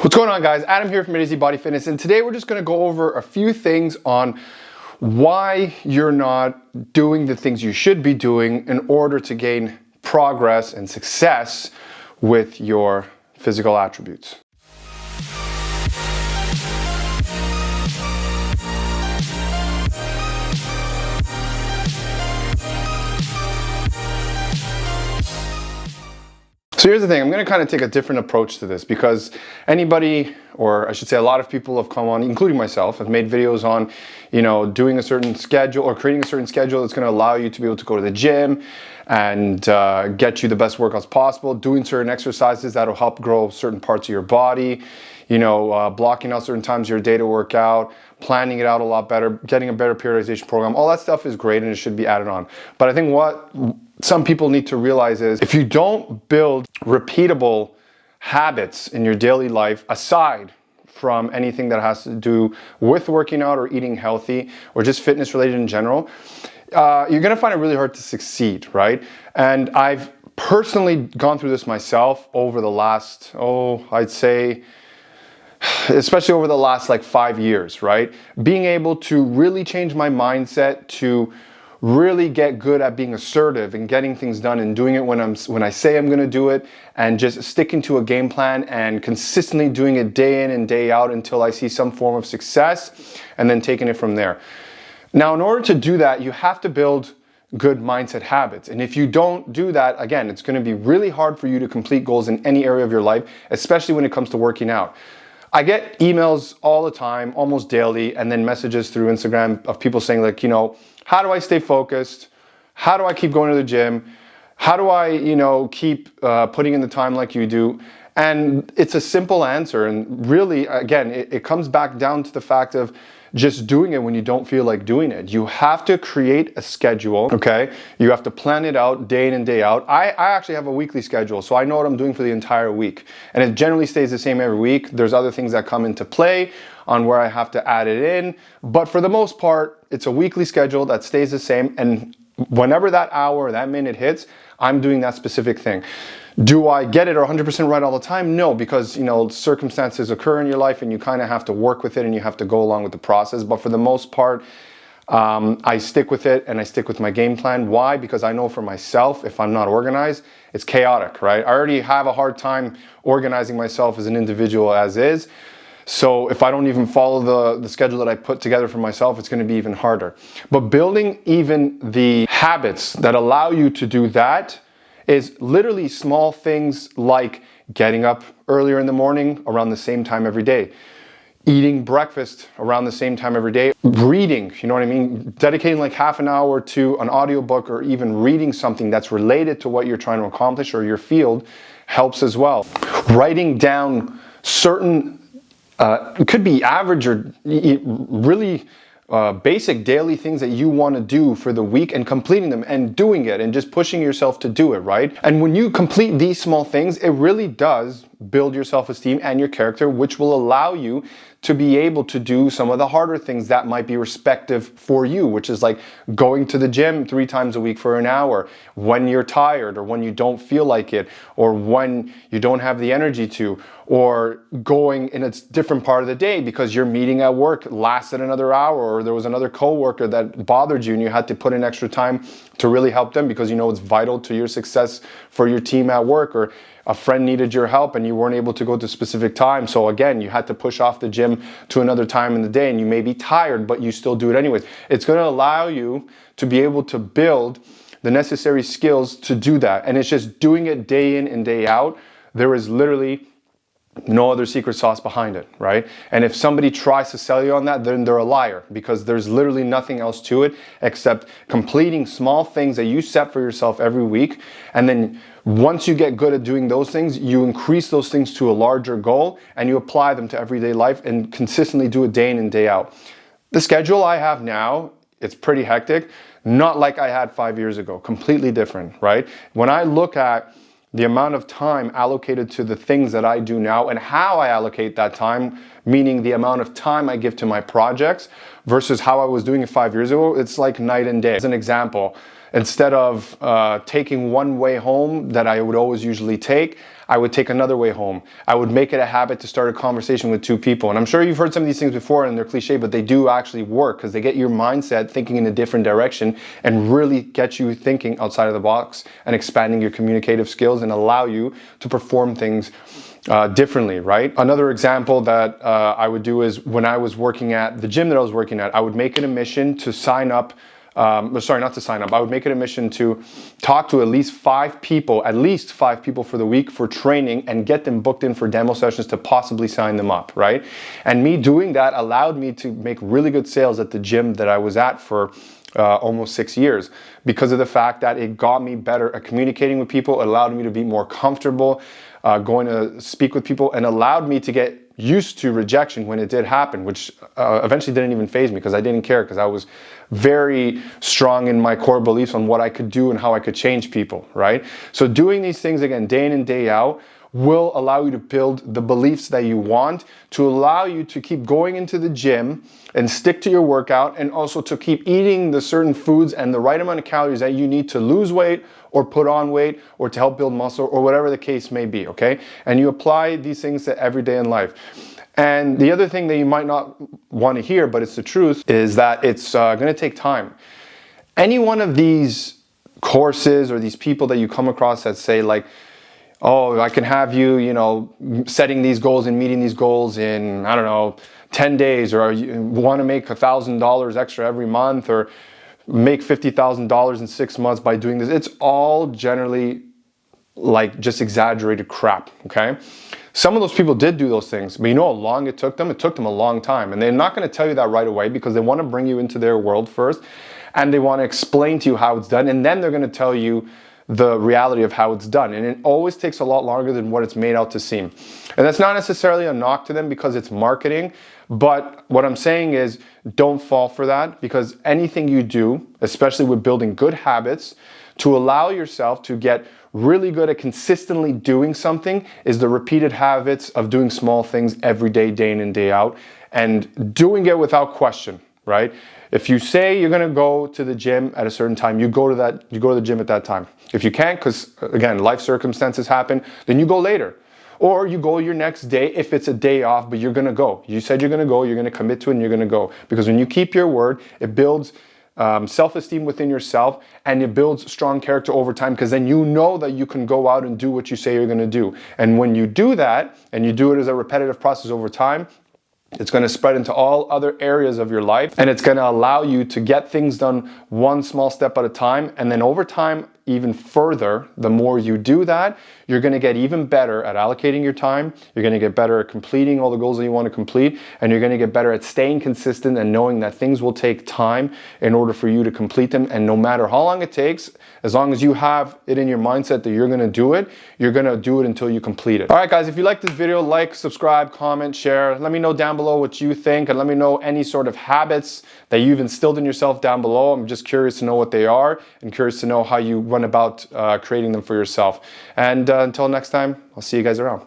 What's going on, guys? Adam here from AtoZbodyfitness, and today we're just going to go over a few things on why you're not doing the things you should be doing in order to gain progress and success with your physical attributes. So here's the thing, I'm going to kind of take a different approach to this because anybody, or I should say a lot of people have come on, including myself, have made videos on, doing a certain schedule or creating a certain schedule that's going to allow you to be able to go to the gym and get you the best workouts possible, doing certain exercises that'll help grow certain parts of your body, blocking out certain times of your day to work out, planning it out a lot better, getting a better periodization program. All that stuff is great and it should be added on. But I think what some people need to realize is if you don't build repeatable habits in your daily life, aside from anything that has to do with working out or eating healthy or just fitness related in general, you're going to find it really hard to succeed, right? And I've personally gone through this myself over the last, I'd say, especially over the last 5 years, right? Being able to really change my mindset to really get good at being assertive and getting things done and doing it when I say I'm going to do it, and just sticking to a game plan and consistently doing it day in and day out until I see some form of success, and then taking it from there. Now, in order to do that, you have to build good mindset habits. And if you don't do that, again, it's going to be really hard for you to complete goals in any area of your life, especially when it comes to working out. I get emails all the time, almost daily, and then messages through Instagram of people saying how do I stay focused? How do I keep going to the gym? How do I, keep putting in the time like you do? And it's a simple answer. And really, again, it comes back down to the fact of just doing it when you don't feel like doing it. You have to create a schedule, okay? You have to plan it out day in and day out. I actually have a weekly schedule, so I know what I'm doing for the entire week. And it generally stays the same every week. There's other things that come into play on where I have to add it in. But for the most part, it's a weekly schedule that stays the same. And whenever that hour or that minute hits, I'm doing that specific thing. Do I get it 100% right all the time? No, because circumstances occur in your life and you kind of have to work with it and you have to go along with the process. But for the most part, I stick with it and I stick with my game plan. Why? Because I know for myself, if I'm not organized, it's chaotic, right? I already have a hard time organizing myself as an individual as is. So if I don't even follow the schedule that I put together for myself, it's going to be even harder. But building even the habits that allow you to do that is literally small things like getting up earlier in the morning around the same time every day, eating breakfast around the same time every day, reading, dedicating half an hour to an audiobook or even reading something that's related to what you're trying to accomplish or your field helps as well. Writing down certain, it could be average or really basic daily things that you want to do for the week and completing them and doing it and just pushing yourself to do it, right? And when you complete these small things, it really does build your self-esteem and your character, which will allow you to be able to do some of the harder things that might be respective for you, which is like going to the gym 3 times a week for an hour when you're tired or when you don't feel like it or when you don't have the energy to, or going in a different part of the day because your meeting at work lasted another hour or there was another coworker that bothered you and you had to put in extra time to really help them because it's vital to your success for your team at work, or a friend needed your help and you weren't able to go to a specific time. So again, you had to push off the gym to another time in the day and you may be tired, but you still do it anyways. It's going to allow you to be able to build the necessary skills to do that. And it's just doing it day in and day out. There is literally no other secret sauce behind it, right? And if somebody tries to sell you on that, then they're a liar, because there's literally nothing else to it except completing small things that you set for yourself every week. And then once you get good at doing those things, you increase those things to a larger goal and you apply them to everyday life and consistently do it day in and day out. The schedule I have now, it's pretty hectic, not like I had 5 years ago, completely different, right? When I look at the amount of time allocated to the things that I do now and how I allocate that time, meaning the amount of time I give to my projects versus how I was doing it 5 years ago, it's like night and day. As an example, instead of taking one way home that I would always usually take, I would take another way home. I would make it a habit to start a conversation with 2 people. And I'm sure you've heard some of these things before and they're cliche, but they do actually work because they get your mindset thinking in a different direction and really get you thinking outside of the box and expanding your communicative skills and allow you to perform things differently, right? Another example that I would do is when I was working at the gym that I was working at, I would make it a mission to sign up, sorry, not to sign up. I would make it a mission to talk to at least 5 people for the week for training and get them booked in for demo sessions to possibly sign them up, right? And me doing that allowed me to make really good sales at the gym that I was at for almost 6 years because of the fact that it got me better at communicating with people. It allowed me to be more comfortable going to speak with people and allowed me to get used to rejection when it did happen, which eventually didn't even faze me because I didn't care because I was very strong in my core beliefs on what I could do and how I could change people, right? So doing these things again, day in and day out, will allow you to build the beliefs that you want, to allow you to keep going into the gym and stick to your workout, and also to keep eating the certain foods and the right amount of calories that you need to lose weight or put on weight or to help build muscle or whatever the case may be, okay? And you apply these things to every day in life. And the other thing that you might not want to hear, but it's the truth, is that it's going to take time. Any one of these courses or these people that you come across that say like, oh, I can have you, you know, setting these goals and meeting these goals in, I don't know, 10 days, or you want to make $1,000 extra every month, or make $50,000 in 6 months by doing this. It's all generally like just exaggerated crap, okay? Some of those people did do those things, but you know how long it took them? It took them a long time. And they're not going to tell you that right away because they want to bring you into their world first, and they want to explain to you how it's done, and then they're going to tell you the reality of how it's done. And it always takes a lot longer than what it's made out to seem. And that's not necessarily a knock to them because it's marketing, but what I'm saying is don't fall for that, because anything you do, especially with building good habits, to allow yourself to get really good at consistently doing something is the repeated habits of doing small things every day, day in and day out, and doing it without question, right? If you say you're going to go to the gym at a certain time, you go to the gym at that time. If you can't, because again, life circumstances happen, then you go later. Or you go your next day if it's a day off, but you're going to go. You said you're going to go, you're going to commit to it, and you're going to go. Because when you keep your word, it builds self-esteem within yourself, and it builds strong character over time, because then you know that you can go out and do what you say you're going to do. And when you do that, and you do it as a repetitive process over time, it's going to spread into all other areas of your life, and it's going to allow you to get things done one small step at a time. And then over time, even further, the more you do that, you're going to get even better at allocating your time. You're going to get better at completing all the goals that you want to complete, and you're going to get better at staying consistent and knowing that things will take time in order for you to complete them. And no matter how long it takes, as long as you have it in your mindset that you're going to do it, you're going to do it until you complete it. All right, guys, if you like this video, like, subscribe, comment, share. Let me know down below what you think, and let me know any sort of habits that you've instilled in yourself down below. I'm just curious to know what they are and curious to know how you went about creating them for yourself. And until next time, I'll see you guys around.